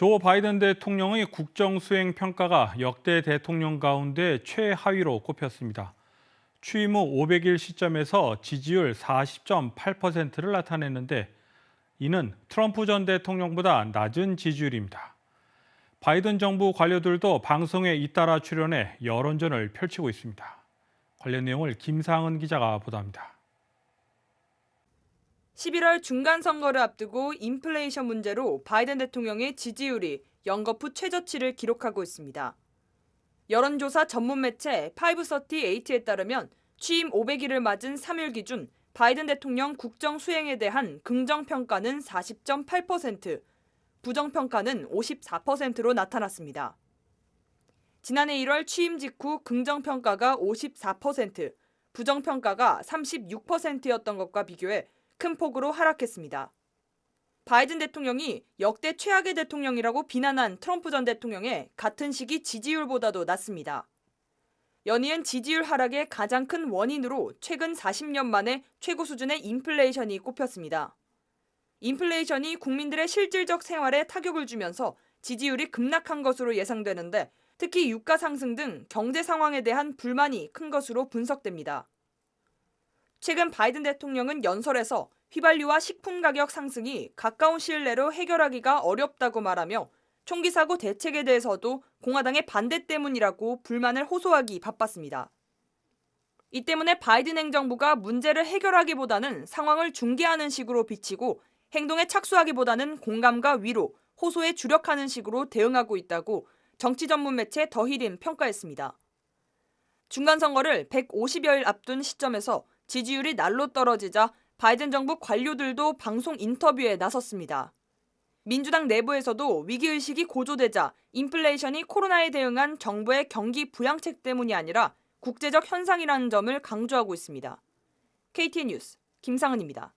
조 바이든 대통령의 국정 수행 평가가 역대 대통령 가운데 최하위로 꼽혔습니다. 취임 후 500일 시점에서 지지율 40.8%를 나타냈는데 이는 트럼프 전 대통령보다 낮은 지지율입니다. 바이든 정부 관료들도 방송에 잇따라 출연해 여론전을 펼치고 있습니다. 관련 내용을 김상은 기자가 보도합니다. 11월 중간선거를 앞두고 인플레이션 문제로 바이든 대통령의 지지율이 연거푸 최저치를 기록하고 있습니다. 여론조사 전문 매체 538에 따르면 취임 500일을 맞은 3일 기준 바이든 대통령 국정 수행에 대한 긍정평가는 40.8%, 부정평가는 54%로 나타났습니다. 지난해 1월 취임 직후 긍정평가가 54%, 부정평가가 36%였던 것과 비교해 큰 폭으로 하락했습니다. 바이든 대통령이 역대 최악의 대통령이라고 비난한 트럼프 전 대통령의 같은 시기 지지율보다도 낮습니다. 연이은 지지율 하락의 가장 큰 원인으로 최근 40년 만에 최고 수준의 인플레이션이 꼽혔습니다. 인플레이션이 국민들의 실질적 생활에 타격을 주면서 지지율이 급락한 것으로 예상되는데 특히 유가 상승 등 경제 상황에 대한 불만이 큰 것으로 분석됩니다. 최근 바이든 대통령은 연설에서 휘발유와 식품 가격 상승이 가까운 시일 내로 해결하기가 어렵다고 말하며 총기 사고 대책에 대해서도 공화당의 반대 때문이라고 불만을 호소하기 바빴습니다. 이 때문에 바이든 행정부가 문제를 해결하기보다는 상황을 중계하는 식으로 비치고 행동에 착수하기보다는 공감과 위로, 호소에 주력하는 식으로 대응하고 있다고 정치 전문 매체 더 힐은 평가했습니다. 중간선거를 150여일 앞둔 시점에서 지지율이 날로 떨어지자 바이든 정부 관료들도 방송 인터뷰에 나섰습니다. 민주당 내부에서도 위기의식이 고조되자 인플레이션이 코로나에 대응한 정부의 경기 부양책 때문이 아니라 국제적 현상이라는 점을 강조하고 있습니다. KTN 뉴스 김상은입니다.